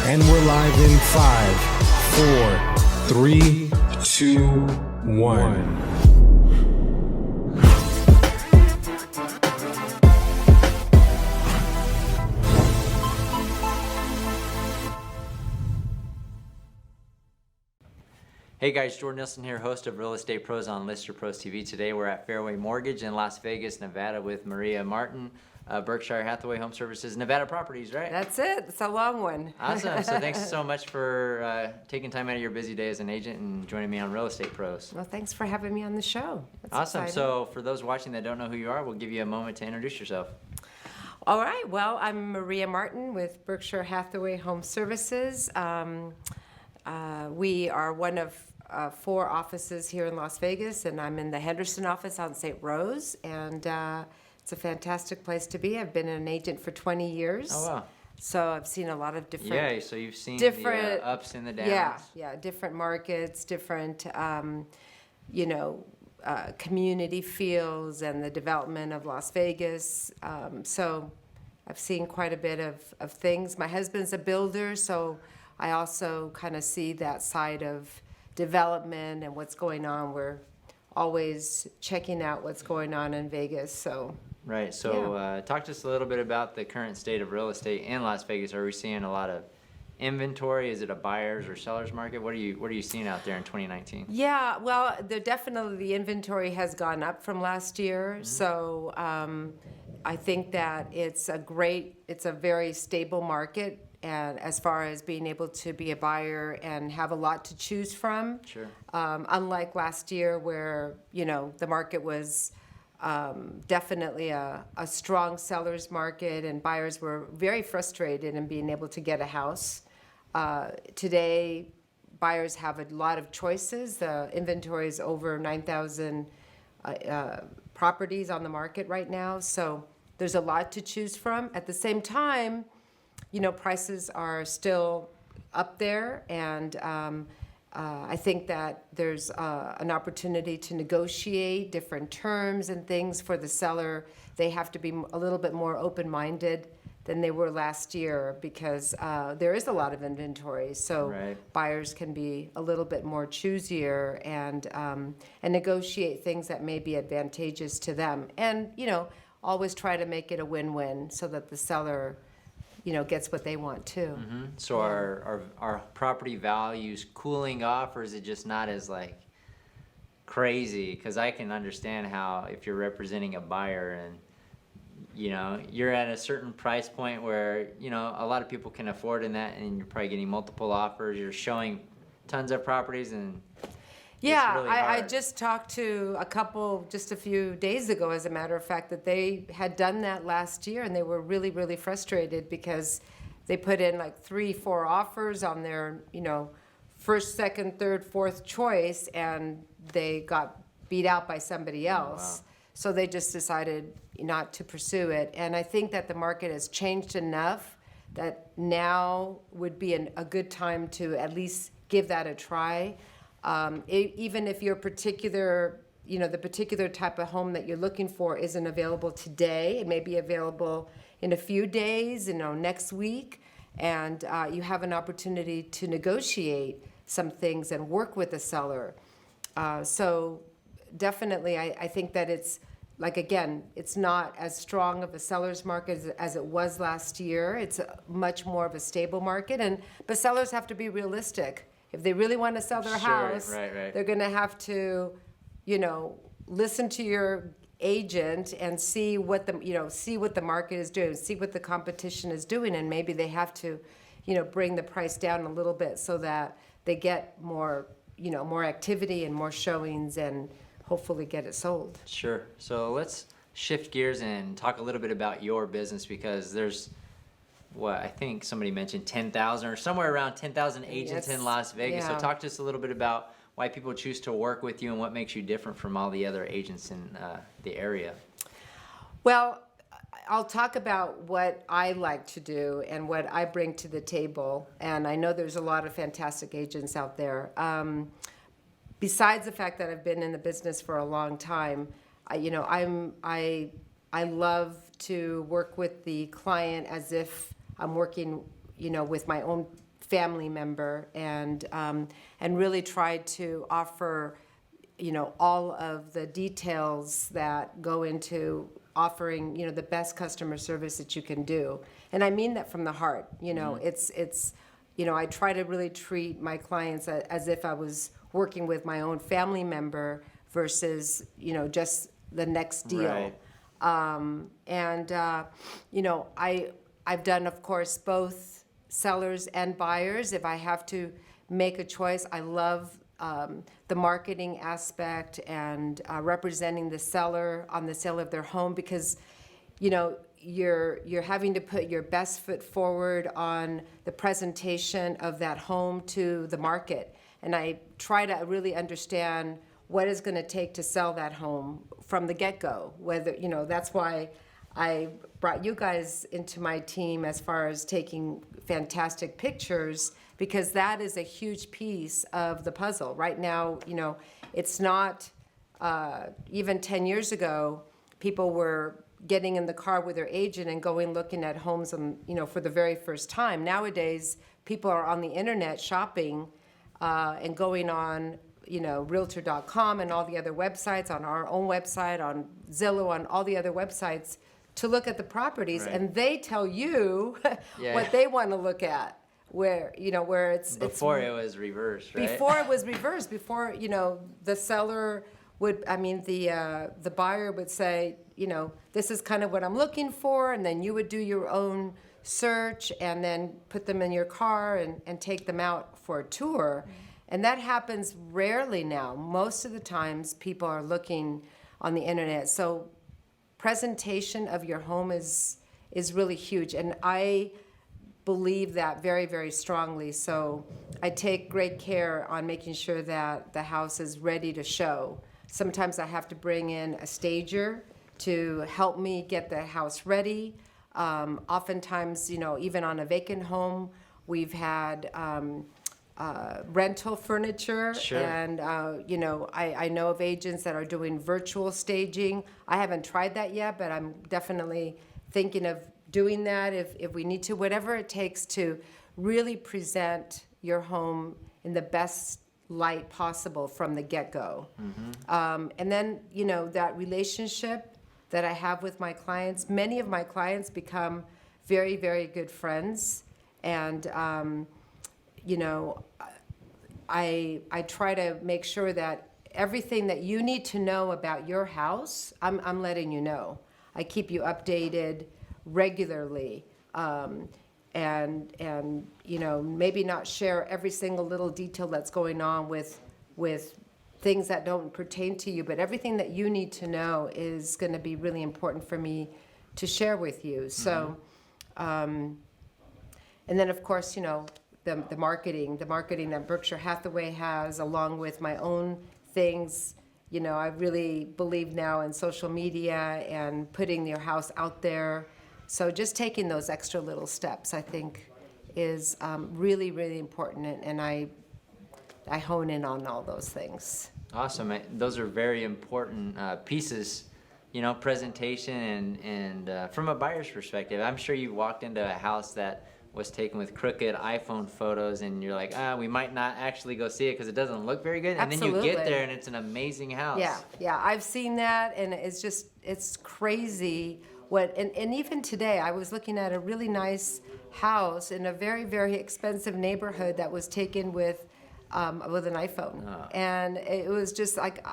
And we're live in 5, 4, 3, 2, 1. Hey guys, Jordan Nielsen here, host of Real Estate Pros on Lister Pros TV. Today we're at Fairway Mortgage in Las Vegas, Nevada with Maria Martin, Berkshire Hathaway Home Services, Nevada Properties, right? That's it. It's a long one. Awesome. So thanks so much for taking time out of your busy day as an agent and joining me on Real Estate Pros. Well, thanks for having me on the show. That's Awesome. exciting. So for those watching that don't know who you are, we'll give you a moment to introduce yourself. All right. Well, I'm Maria Martin with Berkshire Hathaway Home Services. We are one of 4 offices here in Las Vegas, and I'm in the Henderson office on St. Rose, and it's a fantastic place to be. I've been an agent for 20 years. Oh, wow. So I've seen a lot of different... Yeah, so you've seen the ups and the downs. Yeah, different markets, different, community feels and the development of Las Vegas. So I've seen quite a bit of things. My husband's a builder, so I also kind of see that side of development and what's going on. We're always checking out what's going on in Vegas. So right. So talk to us a little bit about the current state of real estate in Las Vegas. Are we seeing a lot of inventory? Is it a buyer's or seller's market? What are you seeing out there in 2019? Yeah, well, definitely the inventory has gone up from last year. Mm-hmm. So I think that it's a very stable market. And as far as being able to be a buyer and have a lot to choose from. Sure. Unlike last year where, the market was definitely a strong seller's market and buyers were very frustrated in being able to get a house. Today, buyers have a lot of choices. The inventory is over 9,000 properties on the market right now. So there's a lot to choose from. At the same time, prices are still up there, and I think that there's an opportunity to negotiate different terms and things for the seller. They have to be a little bit more open-minded than they were last year because there is a lot of inventory, so right. Buyers can be a little bit more choosier and negotiate things that may be advantageous to them. And, always try to make it a win-win so that the seller gets what they want too. Mm-hmm. So are property values cooling off, or is it just not as crazy? Because I can understand how if you're representing a buyer and you're at a certain price point where a lot of people can afford in that, and you're probably getting multiple offers. You're showing tons of properties and. Yeah, really I just talked to a couple just a few days ago, as a matter of fact, that they had done that last year, and they were really, really frustrated because they put in 3-4 offers on their, first, second, third, fourth choice, and they got beat out by somebody else. Wow. So they just decided not to pursue it. And I think that the market has changed enough that now would be a good time to at least give that a try. Even if your particular, the particular type of home that you're looking for isn't available today, it may be available in a few days, next week, and you have an opportunity to negotiate some things and work with the seller. So definitely, I think that it's it's not as strong of a seller's market as it was last year. It's much more of a stable market, but sellers have to be realistic. If they really want to sell their house, right. They're going to have to, listen to your agent and see what the market is doing, see what the competition is doing, and maybe they have to, bring the price down a little bit so that they get more, more activity and more showings and hopefully get it sold. Sure. So let's shift gears and talk a little bit about your business, because there's I think somebody mentioned 10,000 or somewhere around 10,000 agents in Las Vegas. Yeah. So talk to us a little bit about why people choose to work with you and what makes you different from all the other agents in the area. Well, I'll talk about what I like to do and what I bring to the table. And I know there's a lot of fantastic agents out there. Besides the fact that I've been in the business for a long time, I love to work with the client as if I'm working, with my own family member, and really tried to offer, all of the details that go into offering, the best customer service that you can do. And I mean that from the heart. It's I try to really treat my clients as if I was working with my own family member versus, just the next deal. Right. I've done, of course, both sellers and buyers. If I have to make a choice, I love the marketing aspect and representing the seller on the sale of their home, because you're having to put your best foot forward on the presentation of that home to the market. And I try to really understand what it's going to take to sell that home from the get-go. Whether, that's why I brought you guys into my team as far as taking fantastic pictures, because that is a huge piece of the puzzle. Right now, it's not, even 10 years ago, people were getting in the car with their agent and going looking at homes for the very first time. Nowadays, people are on the internet shopping and going on, Realtor.com and all the other websites, on our own website, on Zillow, on all the other websites, to look at the properties, Right. and they tell you Yeah. what they want to look at. Where it's Before it was reversed, right? Before it was reversed. Before the seller would, the buyer would say, this is kind of what I'm looking for, and then you would do your own search and then put them in your car and take them out for a tour. And that happens rarely now. Most of the times people are looking on the internet. So presentation of your home is really huge. And I believe that very, very strongly. So I take great care on making sure that the house is ready to show. Sometimes I have to bring in a stager to help me get the house ready. Oftentimes, even on a vacant home, we've had rental furniture. Sure. And, I know of agents that are doing virtual staging. I haven't tried that yet, but I'm definitely thinking of doing that if we need to, whatever it takes to really present your home in the best light possible from the get-go. Mm-hmm. And then, that relationship that I have with my clients, many of my clients become very, very good friends. And, I try to make sure that everything that you need to know about your house, I'm letting you know. I keep you updated regularly, and maybe not share every single little detail that's going on with things that don't pertain to you, but everything that you need to know is going to be really important for me to share with you. So, and then of course, the marketing that Berkshire Hathaway has, along with my own things. I really believe now in social media and putting your house out there. So just taking those extra little steps, I think, is really, really important, and I hone in on all those things. Awesome. Those are very important pieces, presentation and from a buyer's perspective. I'm sure you walked into a house that was taken with crooked iPhone photos, and you're like, we might not actually go see it because it doesn't look very good. And Absolutely. then you get there and it's an amazing house. Yeah, I've seen that, and it's crazy. And even today, I was looking at a really nice house in a very, very expensive neighborhood that was taken with an iPhone. Oh. And it was just like,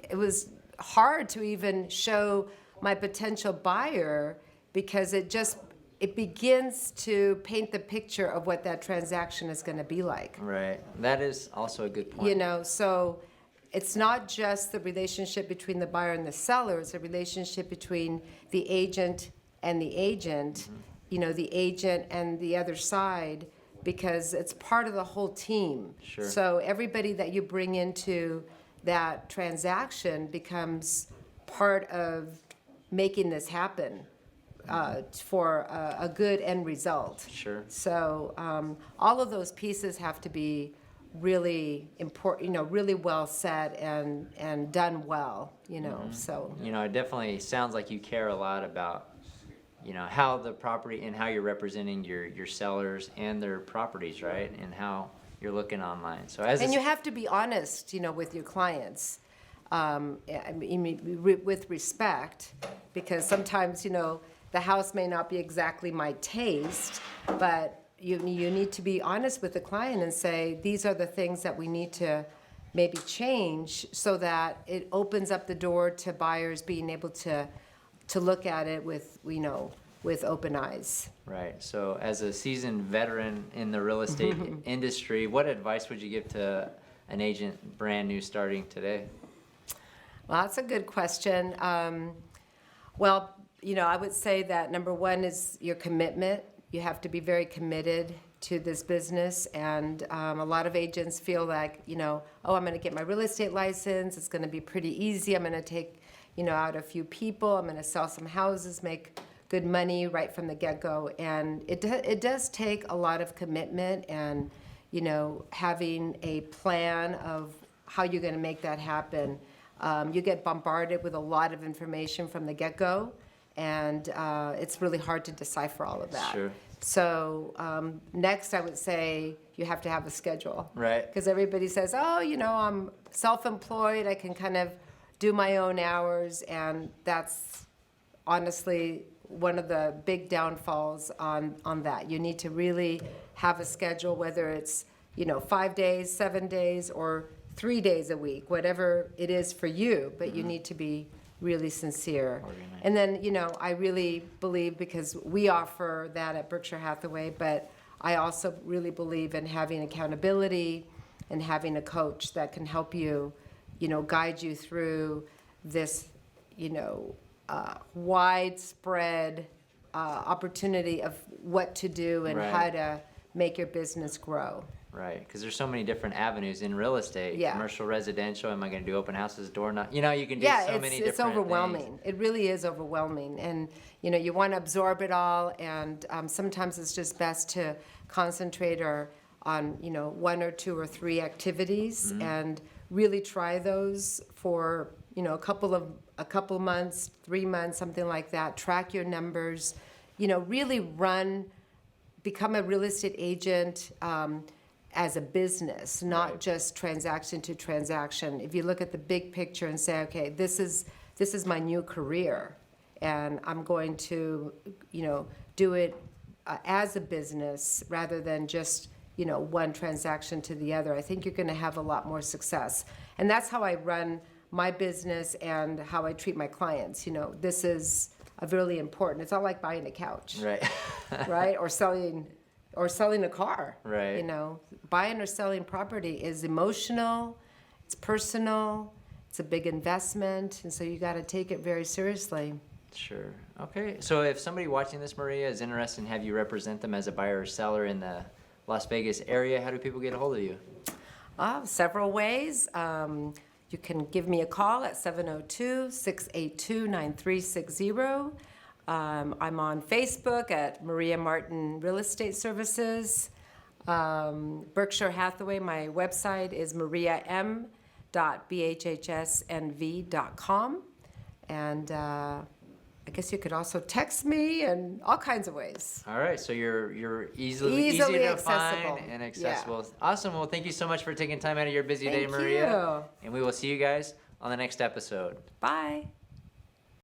it was hard to even show my potential buyer, because it begins to paint the picture of what that transaction is going to be like. Right. That is also a good point. So it's not just the relationship between the buyer and the seller, it's a relationship between the agent and the agent, the agent and the other side, because it's part of the whole team. Sure. So everybody that you bring into that transaction becomes part of making this happen. For a good end result. Sure. So all of those pieces have to be really important, really well said and done well, So. It definitely sounds like you care a lot about, you know, how the property and how you're representing your sellers and their properties, right? And how you're looking online. So as And you have to be honest, you know, with your clients, with respect, because sometimes, you know, the house may not be exactly my taste, but you need to be honest with the client and say, these are the things that we need to maybe change so that it opens up the door to buyers being able to look at it with, you know, with open eyes. Right. So as a seasoned veteran in the real estate industry, what advice would you give to an agent brand new starting today? Well, that's a good question. Well, you know, I would say that number one is your commitment. You have to be very committed to this business. And a lot of agents feel like, you know, oh, I'm going to get my real estate license. It's going to be pretty easy. I'm going to take, you know, out a few people. I'm going to sell some houses, make good money right from the get-go. And it does take a lot of commitment and, you know, having a plan of how you're going to make that happen. You get bombarded with a lot of information from the get-go, and it's really hard to decipher all of that. Sure. So next, I would say you have to have a schedule. Right. Because everybody says, oh, you know, I'm self-employed. I can kind of do my own hours, and that's honestly one of the big downfalls on that. You need to really have a schedule, whether it's, you know, 5 days, 7 days, or 3 days a week, whatever it is for you, but you need to be really sincere. Organized. And then, you know, I really believe, because we offer that at Berkshire Hathaway, but I also really believe in having accountability and having a coach that can help you, you know, guide you through this, you know, widespread opportunity of what to do and Right. how to make your business grow. Right, because there's so many different avenues in real estate. Yeah. Commercial, residential. Am I going to do open houses, door knock? You know, you can do Yeah, so many different it's overwhelming. things. It really is overwhelming, and you know, you want to absorb it all, and sometimes it's just best to concentrate on, you know, 1 or 2 or 3 activities and really try those for, you know, a couple of months, 3 months, something like that. Track your numbers, you know, really become a real estate agent as a business, not Right. just transaction to transaction. If you look at the big picture and say, okay, this is my new career, and I'm going to, you know, do it as a business rather than just, you know, one transaction to the other, I think you're going to have a lot more success. And that's how I run my business and how I treat my clients. You know, this is a really important. It's not like buying a couch, Right. right? Or selling a car. Right. You know, buying or selling property is emotional, it's personal, it's a big investment, and so you got to take it very seriously. Sure. Okay. So if somebody watching this, Maria, is interested in have you represent them as a buyer or seller in the Las Vegas area, how do people get a hold of you? Several ways. You can give me a call at 702-682-9360. I'm on Facebook at Maria Martin Real Estate Services. Berkshire Hathaway, my website is mariam.bhhsnv.com. And I guess you could also text me and all kinds of ways. All right. So you're easy Easily to accessible. find and accessible. Awesome. Well, thank you so much for taking time out of your busy day, Thank Maria. you. And we will see you guys on the next episode. Bye.